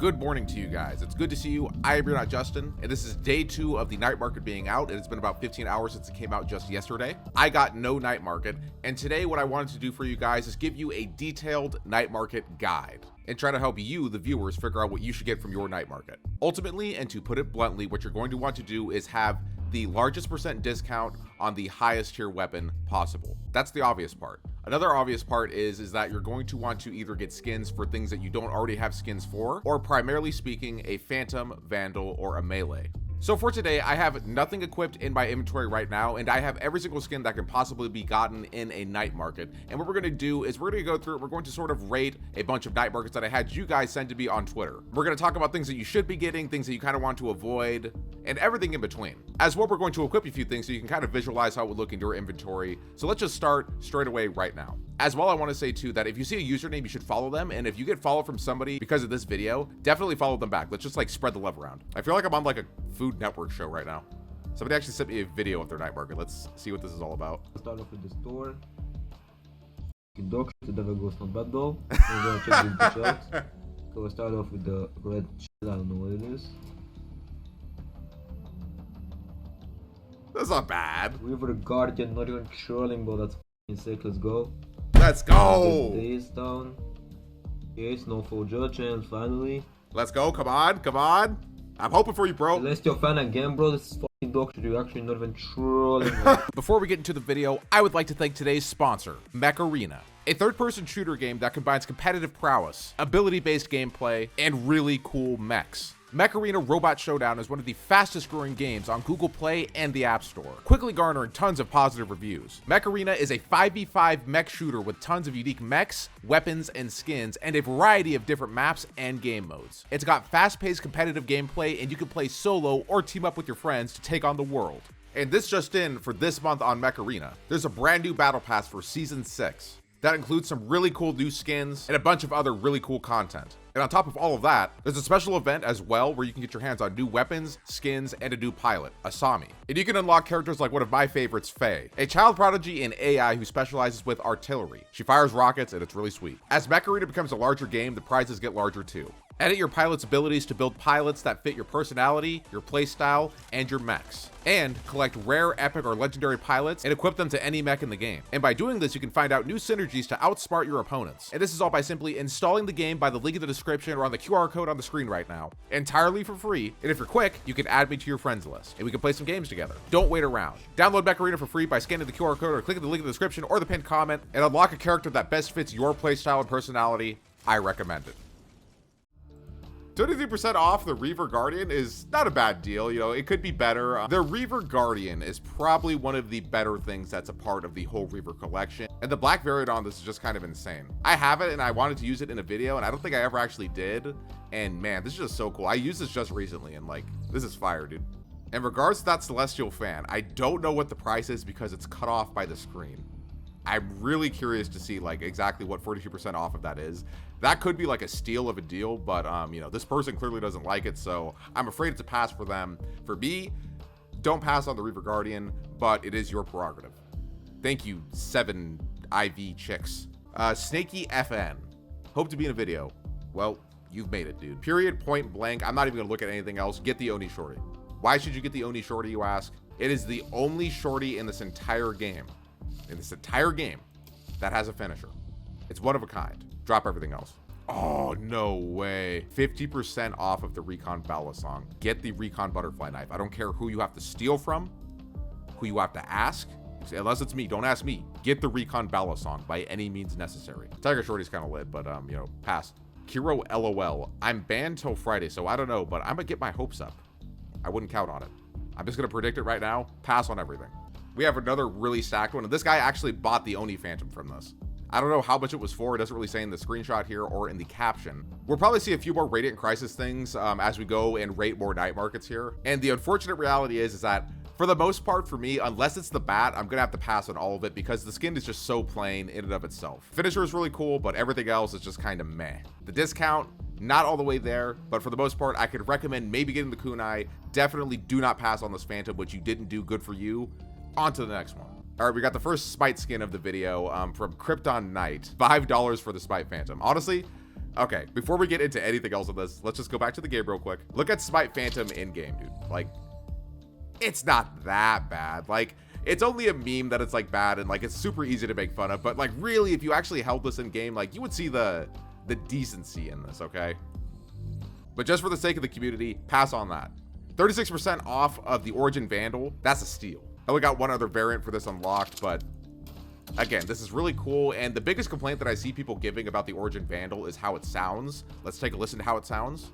Good morning to you guys. It's good to see you. I am urnotjustin, and this is day 2 of the night market being out, and it's been about 15 hours since it came out just yesterday. I got no night market, and today what I wanted to do for you guys is give you a detailed night market guide and try to help you, the viewers, figure out what you should get from your night market. Ultimately, and to put it bluntly, what you're going to want to do is have the largest percent discount on the highest tier weapon possible. That's the obvious part. Another obvious part is that you're going to want to either get skins for things that you don't already have skins for, or primarily speaking, a Phantom, Vandal, or a Melee. So for today, I have nothing equipped in my inventory right now, and I have every single skin that can possibly be gotten in a night market. And what we're going to do is we're going to go through it. We're going to sort of rate a bunch of night markets that I had you guys send to me on Twitter. We're going to talk about things that you should be getting, things that you kind of want to avoid, and everything in between. As well, we're going to equip a few things so you can kind of visualize how it would look in your inventory. So let's just start straight away right now. As well, I want to say too that if you see a username, you should follow them. And if you get followed from somebody because of this video, definitely follow them back. Let's just like spread the love around. I feel like I'm on like a Food Network show right now. Somebody actually sent me a video of their night market. Let's see what this is all about. Start off with the store. Dog shit, the devil goes not bad though. We're gonna check the shots. So we'll start off with the red shit. I don't know what it is. That's not bad. River Guardian, not even trolling, but that's f***ing sick. Let's go. Let's go. Days down. Okay, Snowfall Judgment, finally. Let's go. Come on. Come on. I'm hoping for you, bro. Unless you're a fan again, bro. This is f***ing dog shit. You're actually not even trolling. Before we get into the video, I would like to thank today's sponsor, Mech Arena, a third-person shooter game that combines competitive prowess, ability-based gameplay, and really cool mechs. Mech Arena Robot Showdown is one of the fastest growing games on Google Play and the App Store, quickly garnering tons of positive reviews. Mech Arena is a 5v5 mech shooter with tons of unique mechs, weapons, and skins, and a variety of different maps and game modes. It's got fast-paced competitive gameplay, and you can play solo or team up with your friends to take on the world. And this just in, for this month on Mech Arena, there's a brand new battle pass for Season 6. That includes some really cool new skins and a bunch of other really cool content. And on top of all of that, there's a special event as well where you can get your hands on new weapons, skins, and a new pilot, Asami. And you can unlock characters like one of my favorites, Faye, a child prodigy in AI who specializes with artillery. She fires rockets and it's really sweet. As Mech Arena becomes a larger game, the prizes get larger too. Edit your pilot's abilities to build pilots that fit your personality, your playstyle, and your mechs. And collect rare, epic, or legendary pilots and equip them to any mech in the game. And by doing this, you can find out new synergies to outsmart your opponents. And this is all by simply installing the game by the link in the description or on the QR code on the screen right now, entirely for free. And if you're quick, you can add me to your friends list and we can play some games together. Don't wait around. Download Mech Arena for free by scanning the QR code or clicking the link in the description or the pinned comment and unlock a character that best fits your playstyle and personality. I recommend it. 23% off the Reaver Guardian is not a bad deal. You know, it could be better. The Reaver Guardian is probably one of the better things that's a part of the whole Reaver collection. And the black variant on this is just kind of insane. I have it and I wanted to use it in a video and I don't think I ever actually did. And man, this is just so cool. I used this just recently and like, this is fire, dude. In regards to that Celestial fan, I don't know what the price is because it's cut off by the screen. I'm really curious to see like exactly what 42% off of that is. That could be like a steal of a deal, but you know, this person clearly doesn't like it, so I'm afraid it's a pass for them. For me, don't pass on the Reaver Guardian, but it is your prerogative. Thank you, 7 IV chicks. Snaky FN. Hope to be in a video. Well, you've made it, dude. Period, point blank. I'm not even gonna look at anything else. Get the Oni Shorty. Why should you get the Oni Shorty, you ask? It is the only Shorty in this entire game. That has a finisher. It's one of a kind. Drop everything else. Oh, no way. 50% off of the Recon Bala song. Get the Recon Butterfly Knife. I don't care who you have to steal from, who you have to ask. Unless it's me, don't ask me. Get the Recon Bala song by any means necessary. Tiger Shorty's kind of lit, but you know, pass. Kiro LOL. I'm banned till Friday, so I don't know, but I'm gonna get my hopes up. I wouldn't count on it. I'm just gonna predict it right now. Pass on everything. We have another really stacked one, and this guy actually bought the Oni Phantom from this. I don't know how much it was for. It doesn't really say in the screenshot here or in the caption. We'll probably see a few more Radiant Crisis things as we go and rate more night markets here. And the unfortunate reality is that for the most part for me, unless it's the bat, I'm gonna have to pass on all of it because the skin is just so plain in and of itself. Finisher is really cool, but everything else is just kind of meh. The discount, not all the way there, but for the most part, I could recommend maybe getting the kunai. Definitely do not pass on this Phantom, which you didn't do. Good for you. On to the next one. All right, we got the first Smite skin of the video from Krypton Knight. $5 for the Smite Phantom. Honestly, Okay, before we get into anything else on this, let's just go back to the game real quick. Look at Smite Phantom in game, dude. Like, it's not that bad. Like, it's only a meme that it's like bad and like it's super easy to make fun of, but like really, if you actually held this in game, like you would see the decency in this, okay? But just for the sake of the community, pass on that. 36% off of the Origin Vandal, that's a steal. I only got one other variant for this unlocked, but again, this is really cool. And the biggest complaint that I see people giving about the Origin Vandal is how it sounds. Let's take a listen to how it sounds.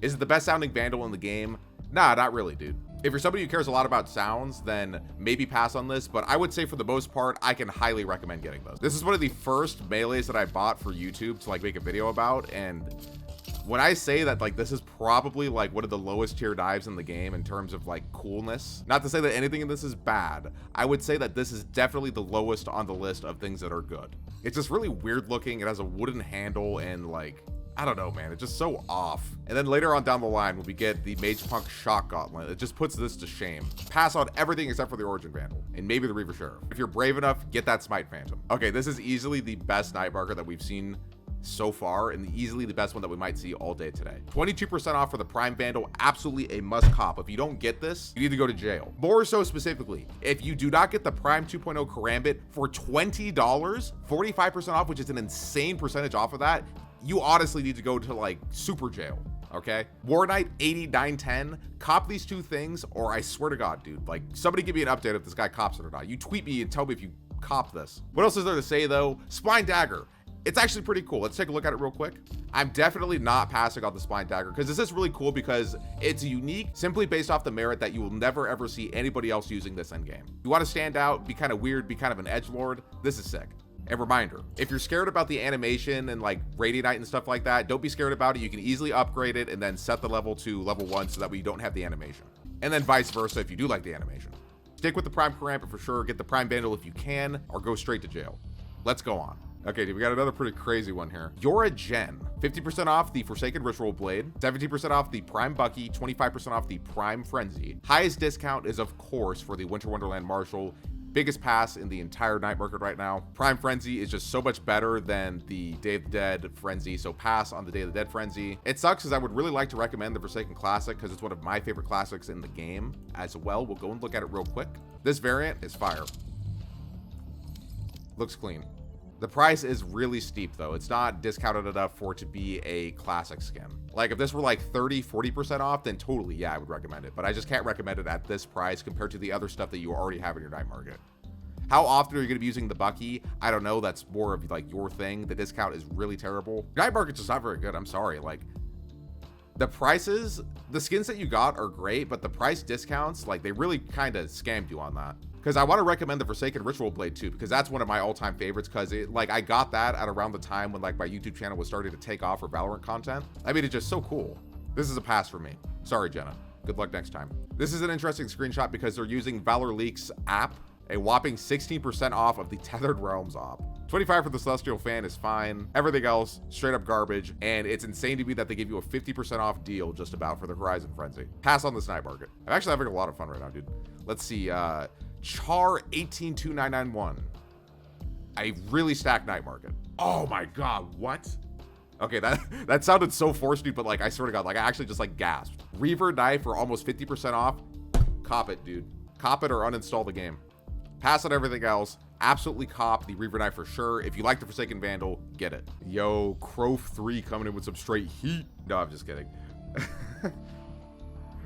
Is it the best sounding Vandal in the game? Nah, not really, dude. If you're somebody who cares a lot about sounds, then maybe pass on this, but I would say for the most part, I can highly recommend getting those. This is one of the first melees that I bought for YouTube to like make a video about, and when I say that like this is probably like one of the lowest tier dives in the game in terms of like coolness, not to say that anything in this is bad, I would say that this is definitely the lowest on the list of things that are good. It's just really weird looking. It has a wooden handle and like, I don't know, man, it's just so off. And then later on down the line, when we get the Mage Punk Shock Gauntlet, it just puts this to shame. Pass on everything except for the Origin Vandal, and maybe the Reaver Sheriff. If you're brave enough, get that Smite Phantom. Okay, this is easily the best Night Marker that we've seen so far, and easily the best one that we might see all day today. 22% off for the Prime Vandal, absolutely a must cop. If you don't get this, you need to go to jail. More so specifically, if you do not get the Prime 2.0 Karambit for $20, 45% off, which is an insane percentage off of that, you honestly need to go to like super jail. Okay, War Knight 8910, cop these two things, or I swear to God, dude, like somebody give me an update if this guy cops it or not. You tweet me and tell me if you cop this. What else is there to say though? Spine Dagger, it's actually pretty cool. Let's take a look at it real quick. I'm definitely not passing on the Spine Dagger because this is really cool because it's unique simply based off the merit that you will never ever see anybody else using this end game. You want to stand out, be kind of weird, be kind of an edgelord, this is sick. And reminder, if you're scared about the animation and like Radiant and stuff like that, don't be scared about it. You can easily upgrade it and then set the level to level 1 so that way you don't have the animation. And then vice versa if you do like the animation. Stick with the Prime Karambit for sure, get the Prime Vandal if you can, or go straight to jail. Let's go on. Okay, dude, we got another pretty crazy one here. You're a Gen. 50% off the Forsaken Ritual Blade, 17% off the Prime Bucky, 25% off the Prime Frenzy. Highest discount is of course for the Winter Wonderland Marshal. Biggest pass in the entire night market right now. Prime Frenzy is just so much better than the Day of the Dead Frenzy, so pass on the Day of the Dead Frenzy. It sucks because I would really like to recommend the Forsaken Classic because it's one of my favorite classics in the game as well. We'll go and look at it real quick. This variant is fire. Looks clean. The price is really steep though. It's not discounted enough for it to be a classic skin. Like if this were like 30-40% off, then totally, yeah, I would recommend it. But I just can't recommend it at this price compared to the other stuff that you already have in your night market. How often are you going to be using the Bucky? I don't know. That's more of like your thing. The discount is really terrible. Night market's just not very good. I'm sorry. Like the prices, the skins that you got are great, but the price discounts, like they really kind of scammed you on that. Because I want to recommend the Forsaken Ritual Blade too, because that's one of my all-time favorites. Because it, like, I got that at around the time when like my YouTube channel was starting to take off for Valorant content. I mean, it's just so cool. This is a pass for me. Sorry, Jenna. Good luck next time. This is an interesting screenshot because they're using Valor Leaks app, a whopping 16% off of the Tethered Realms op. 25 for the Celestial Fan is fine. Everything else, straight up garbage. And it's insane to me that they give you a 50% off deal just about for the Horizon Frenzy. Pass on this night market. I'm actually having a lot of fun right now, dude. Let's see. Char 182991. I really stacked night market. Oh my God, what? Okay, that sounded so forced, dude, but like, I swear to God, like I actually just like gasped. Reaver knife for almost 50% off. Cop it, dude. Cop it or uninstall the game. Pass on everything else. Absolutely cop the Reaver knife for sure. If you like the Forsaken Vandal, get it. Yo, Crow 3 coming in with some straight heat. No, I'm just kidding.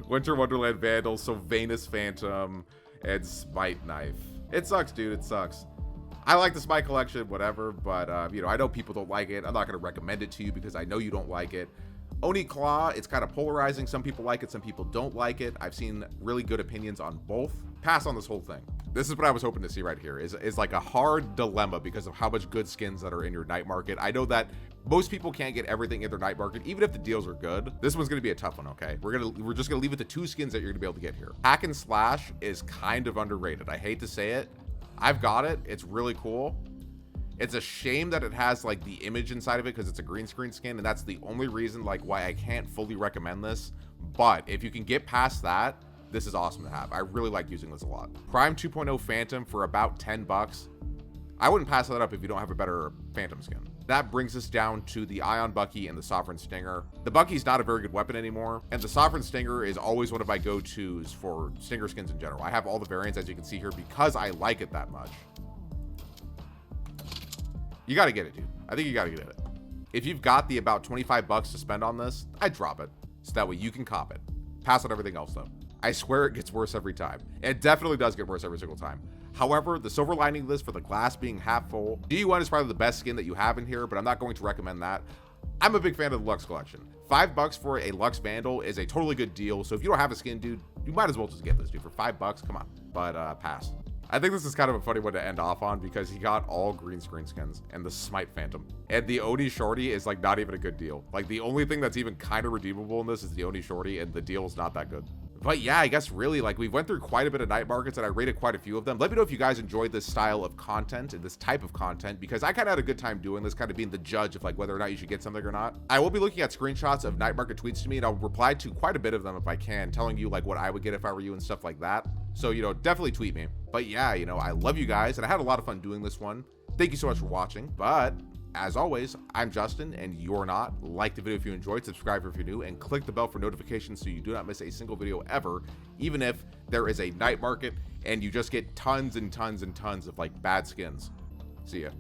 Winter Wonderland Vandal, Sylvanus Phantom, and Smite Knife. It sucks, dude. It sucks. I like the Smite collection, whatever, but you know, I know people don't like it. I'm not going to recommend it to you because I know you don't like it. Oni Claw, it's kind of polarizing. Some people like it, some people don't like it. I've seen really good opinions on both. Pass on this whole thing. This is what I was hoping to see right here, is like a hard dilemma because of how much good skins that are in your night market. I know that most people can't get everything in their night market, even if the deals are good. This one's gonna be a tough one, okay? We're just gonna leave it to 2 skins that you're gonna be able to get here. Hack and Slash is kind of underrated. I hate to say it. I've got it. It's really cool. It's a shame that it has like the image inside of it because it's a green screen skin, and that's the only reason like why I can't fully recommend this. But if you can get past that, this is awesome to have. I really like using this a lot. Prime 2.0 Phantom for about $10. I wouldn't pass that up if you don't have a better Phantom skin. That brings us down to the Ion Bucky and the Sovereign Stinger. The Bucky's not a very good weapon anymore, and the Sovereign Stinger is always one of my go-tos for Stinger skins in general. I have all the variants, as you can see here, because I like it that much. You gotta get it, dude. I think you gotta get it. If you've got the about 25 bucks to spend on this, I'd drop it, so that way you can cop it. Pass on everything else, though. I swear it gets worse every time. It definitely does get worse every single time. However, the silver lining of this, for the glass being half full, DU1 is probably the best skin that you have in here, but I'm not going to recommend that. I'm a big fan of the Lux collection. $5 for a Lux Vandal is a totally good deal, so if you don't have a skin, dude, you might as well just get this, dude. For $5, come on. But pass. I think this is kind of a funny one to end off on because he got all green screen skins and the Smite Phantom. And the Oni Shorty is like not even a good deal. Like the only thing that's even kind of redeemable in this is the Oni Shorty, and the deal is not that good. But yeah, I guess really, like, we went through quite a bit of night markets and I rated quite a few of them. Let me know if you guys enjoyed this style of content and this type of content, because I kind of had a good time doing this, kind of being the judge of like whether or not you should get something or not. I will be looking at screenshots of night market tweets to me, and I'll reply to quite a bit of them if I can, telling you like what I would get if I were you and stuff like that. So, you know, definitely tweet me. But yeah, you know, I love you guys and I had a lot of fun doing this one. Thank you so much for watching. But as always, I'm Justin and you're not. Like the video if you enjoyed, subscribe if you're new, and click the bell for notifications so you do not miss a single video ever, even if there is a night market and you just get tons and tons and tons of like bad skins. See ya.